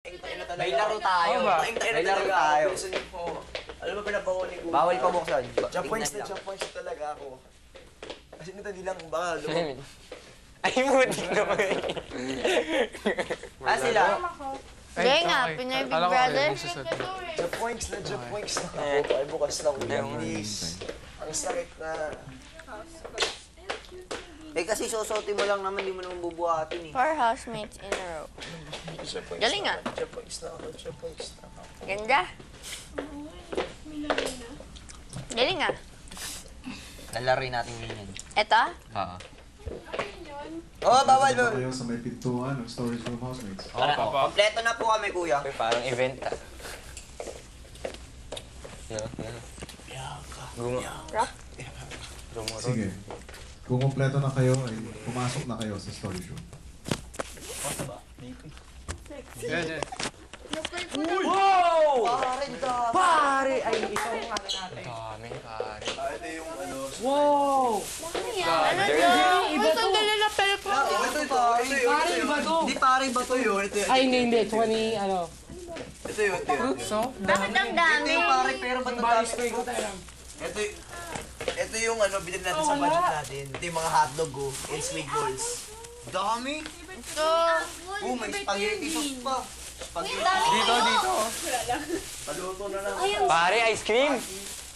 May laro tayo. May laro tayo. Alam mo, pinabango ni Kuya. Bawal pa buksan. Jump points talaga ako. Kasi nito di lang baka Ay, buti naman. Sila? Gaya nga, Pinoy Big Brother. jump points na ako. Ay, bukas na Kuya. Please. Ang sakit na. Kasi susutin mo lang naman, di mo naman bubuhatin eh. 4 housemates in a row. Galing nga. Jump points na ako. Ganda. Galing nga. Lalaroin natin ganyan. Eto? Oo. Bawal mo. Kayo sa may pintuan ng storage room housemates. Kompleto na po kami, kuya. Parang event ah. Sige. Kung kompleto na kayo, ay pumasok na kayo sa storage room. Wow! Pare! Ay, ikaw nga natin. Daming pare. Ito yung ano. Wow! Ano yun? May sandali na telephone. Pare, iba to. Hindi pare, iba to yun. Ay, hindi. 20, ano. Ito yun. So, Bakit ang dami? Ito yung pare, pero ba't ang dami? spray ko tayo. Ito yung ano, binili natin sa budget natin. Ito yung mga hotdog and sweet balls. Dami! Ito. May spaghetti sauce pa. Dito. Paluto na lang. Pare, ice cream.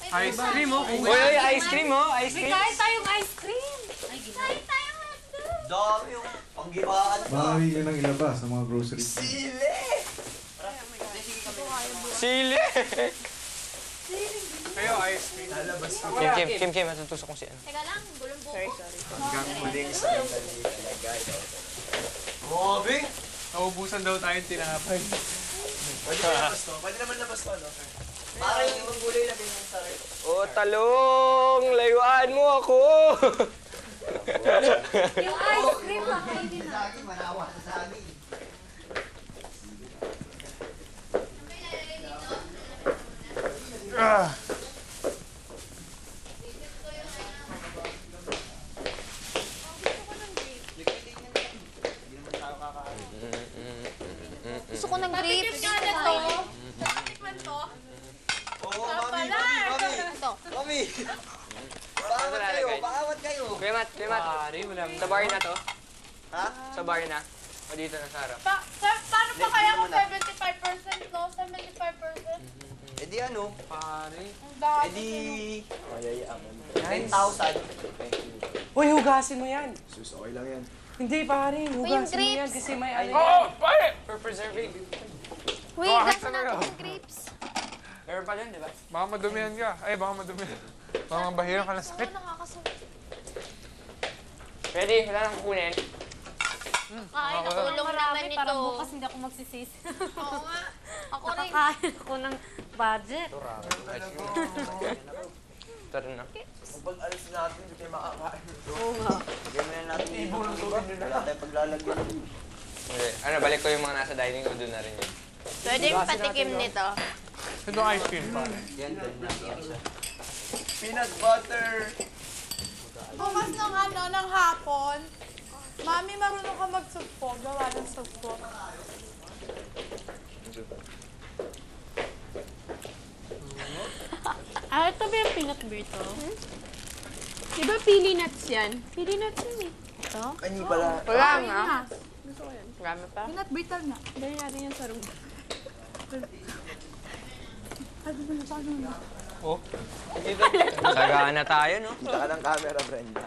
Ice cream, oh. Uy, ice cream, oh. Ice cream. Kain tayong ice cream. Kain tayong hotdog. Dami yung panggibaan pa. Maaari yun ang ilabas ng mga groceries. Sili! Sili. Kayo, ice cream. Lalabas ko. Kim, matutusok kong si ano. Teka lang, gulong buko. Hanggang muling sandali talaga ito. Grabe! Naubusan daw tayong tinapay. Pwede naman labas to. Pwede naman labas to, ano? Para yung ibang gulay na ganyan sa rin. Oh, talong! Layuan mo ako! Yung ice cream, kakainin na. Lagi manawa sa amin. Gusto ko ng grapes. Oo, mami! Ito. Mami! Paawat kayo! Paawat kayo! Kuya Matt. Pare, wala mo. Sa bar na to? Ha? Sa bar na? O dito na sa harap? Paano pa kaya kung 75%, no? 75%? Eh di ano? Pare. Ang Eh dami. di... Mayayaman. 10,000. Uy, hugasin mo yan. Sus, okay lang yan. Hindi, pare. Hugasin mo yan grapes. kasi may ano. Oh, pare! For preserving. Uy, gas natin yung grapes. Meron pa dun, di ba? Baka madumihan ka. Ay, baka madumihan. Baka mabahiran ka ng sakit. Nakakasakit. Ready? Wala nang kukunin. Ay, nakulong naman ito. Para bukas hindi ako magsisisi. Oo nga. Ako rin. Nakakain ako ng budget. Tara na. Pag alis natin, hindi tayo makakain. Ganyan na natin. Ibulong tubig nyo na lang. Tayo paglalagyan. Hindi. Ano, balik ko yung mga nasa dining room doon na rin yun. Pwede yung patikim nito. Ito ice cream, pare. Yan, ganyan natin isa. Peanut butter! Bukas ng ano, ng hapon, Mami, marunong ka magsugpo. Gawa ng sugpo. Ito ba yung peanut burrito? Di ba pili nuts yan? Pili nuts yan eh. Ito? Ani pala. Wala nga. Gusto ko yan. Marami pa. Peanut brittle nga. Dali natin yan sa room. Sagaan na tayo, no? Kita ka ng camera, Brenda.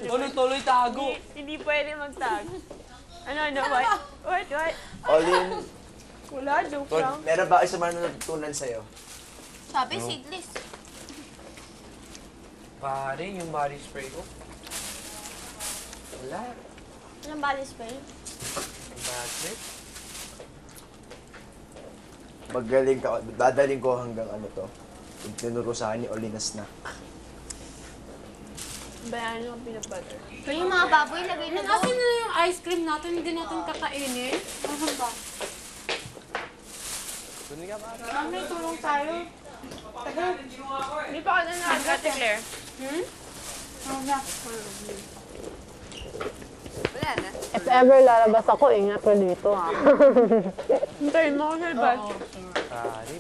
Tuloy-tuloy tago. Hindi pwede magtag. Ano? Wait. All in. Wala, joke Tol, lang. meron ba kayo sa mga natutunan sa'yo? Sabi, seedless. Pare, yung body spray ko. Wala. Anong body spray? Yung bad trip. Magaling ka. Dadaling ko hanggang ano to. Yung tinuro sa akin ni Oli na snack. Bayan yung peanut butter. Pero yung mga baboy, lagay na Asin doon. na yung ice cream natin, hindi natin kakainin. Ano ba? Doon ka, pare. Mami, tulong tayo. Hindi pa ako na Ate Claire. Oo na. Wala If ever lalabas ako, ingat ko dito ah. Hintayin mo ako sa bus.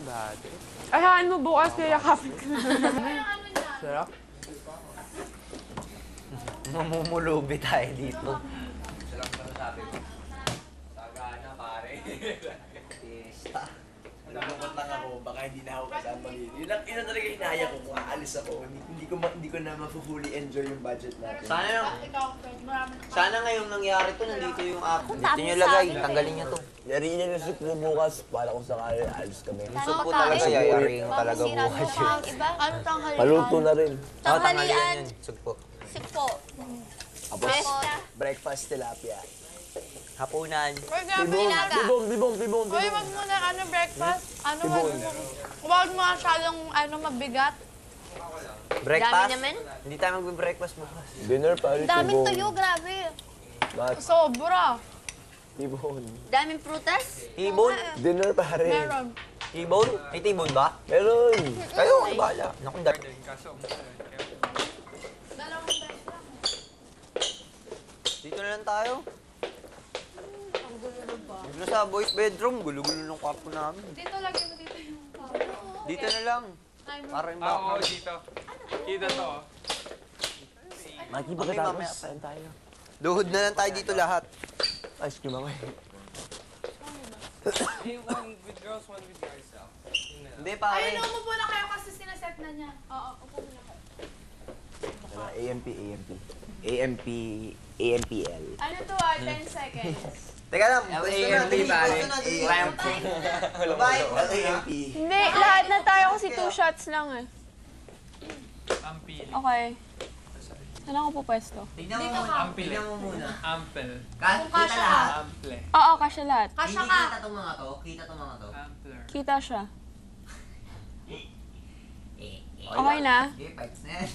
Bari. Ayahan mo bukas kaya yakapin ka. Sarap. Mamumulubi tayo dito. Sagana, pare. Pista. Nalungkot lang ako, baka hindi na ako kasama dito. Yun ang talaga hinaya ko kung aalis ako. Hindi ko na ma-fully enjoy yung budget natin. Sana ngayong nangyari to, nandito yung app. Dito nyo lagay, tanggalin nyo to. Yariin niya yung soup mo bukas para kung sakali alis kami. Gusto po talaga yayaring talaga bukas yun. Iba? Ano tanghalian? Paluto na rin. Tanghalian yun. Sugpo. Sipo. Tapos, breakfast tilapia. Hapunan. For example, Tibong. Uy, wag mo na breakfast. Wag mo masyadong mabigat. Breakfast? Dami naman. Hindi tayo magbe-breakfast bukas. Dinner pa rin, Daming tibong. tuyo, grabe. Sobra. Tibong. Daming prutas. Tibon? Dinner pa rin. Meron. Tibon? May tibon ba? Meron. Kayo, ang bahala. Naku, dahil. Kaso, Dito na lang tayo. Dito na sa boys bedroom. Gulo-gulo ng kwarto namin. Dito lagi mo dito yung Dito na lang. Para yung oo, background. dito. Kita to, oh. Okay, mamaya pa. Duhod na lang tayo dito lahat. Ice cream ako eh. One with girls, one with guys. Hindi, pare. Ayun, umupo na kayo kasi sinaset na niya. Oo, upo muna kayo. AMPL. Ano to 10 seconds. Teka lang. AMP, pare. Bye. AMP. Hindi, lahat na tayo kasi 2 shots lang eh. Ampil. Okay. Saan ako po pwesto? Tignan mo muna. Ampil. Tignan mo muna. Ampel. Kita lahat. Ample. Oo, kasya lahat. Hindi kita tong mga to. Kita tong mga to. Ampler. Kita siya. Okay na? Okay, fights na yan.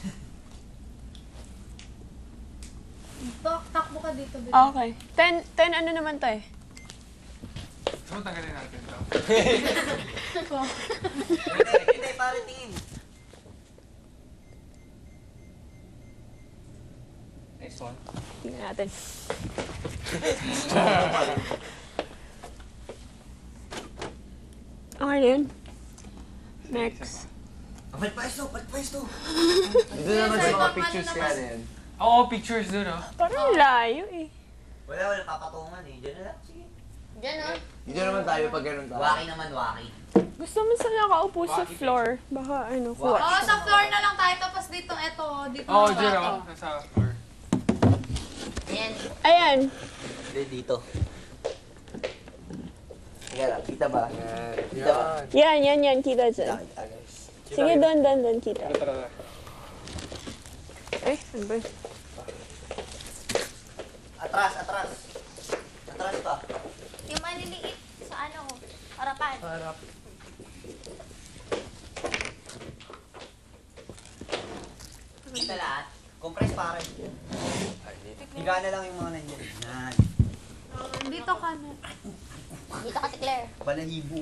Takbo ka dito. Okay. 10 ano naman to eh? So, tanggalin natin to. Hindi, pare tingin. Next one. Tingnan natin. Okay na yun. Next. Ba't pwesto? Dito naman sa mga pictures ka yan. Oo, pictures dun, oh. Parang layo eh. Wala, papatungan eh. Diyan na lang, sige. Diyan o. Dito naman tayo pag ganun tayo. Waki naman, waki. Gusto mo sa nakaupo sa floor. Baka kuha. Oo, sa floor na lang tayo. Tapos dito, dito Oo, na dyan, tayo. oh. Nasa floor. Ayan. Ayan. Hindi, dito. Teka lang, kita ba? Kita ba? Yan. Kita dyan. Guys. Sige, doon, kita. Tara. Ano ba? Atras pa. Yung maliliit sa harapan. Harap. Kita lahat. Compress pare. Higa na lang yung mga nandiyan. Yan. Dito ka na. Dito ka si Claire. Balahibo.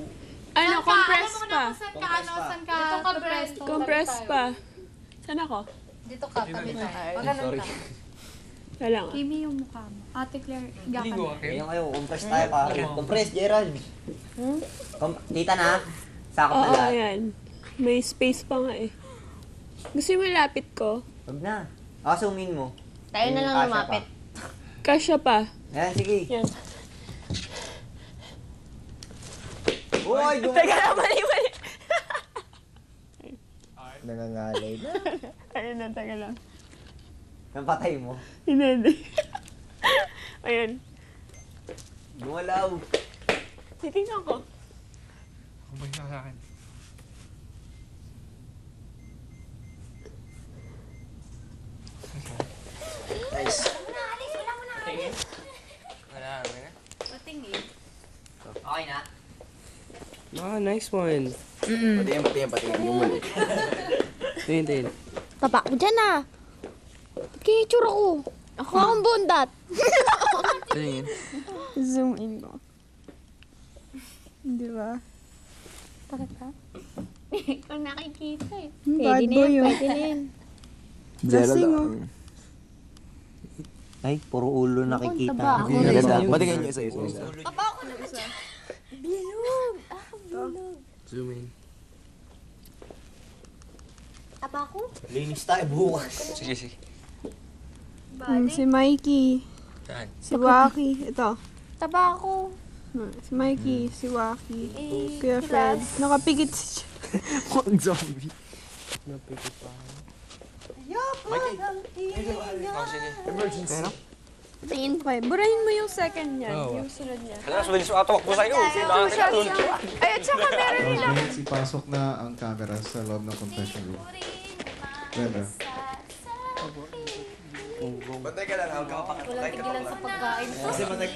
Compress Alam mo na pa. kung saan ka, saan ka. Dito ka, pwesto. Compress pa. Saan ako? Dito ka, tabi tayo. Sorry. Wala nga. Kimi yung mukha mo. Ate Claire, higa ka Ligo, na. okay? Ngayon kayo, compress tayo pare. Compress, Gerald. Kita na. Sakot na Oo, lahat. ayan. May space pa nga eh. Gusto mo lapit ko? Huwag na. Asumin mo. Tayo na lang Kasya lumapit. Kasya pa. Yan, sige. Yan. Uy, Teka lang, mali. Nangangalay na. Ayun na, teka lang. Napatay mo. Hindi. Ayun. Gumalaw. Titingnan ko. Kumbay na sa akin. Nice. Wala, okay na. Patingin. Okay na. Ah, nice one. Patingin. Yung muli. Tingin. Taba ko dyan ah. Kaya itsura ko. Ako akong bundat. Tingin. Zoom in ko. Di ba? Kung nakikita eh. Bad boy yun. Pwede na yan. Lasing oh. Ay, puro ulo nakikita. taba. Ako rin. Matigay niyo isa-isa. Aba ako na isa. Bilog. Bilog. Zoom in. Taba ko? Linis tayo bukas. Sige, sige. Si Mikey. Saan? Si Waki. Ito. Taba ko. Si Mikey, si Waki. Eh, Kuya Fred. Nakapikit si Ang zombie. Napikit pa. Oh, sige. Tingin pa. Burahin mo yung second niya. Oh. Yung sunod niya. Hala, subilis ko atawak po sa'yo. Ay, at saka meron nila. Minutes ipasok na ang camera sa loob ng confession room. Brenda. Bantay ka lang, huwag ka mapakatay ka Walang tigilan sa pagkain. Kasi matag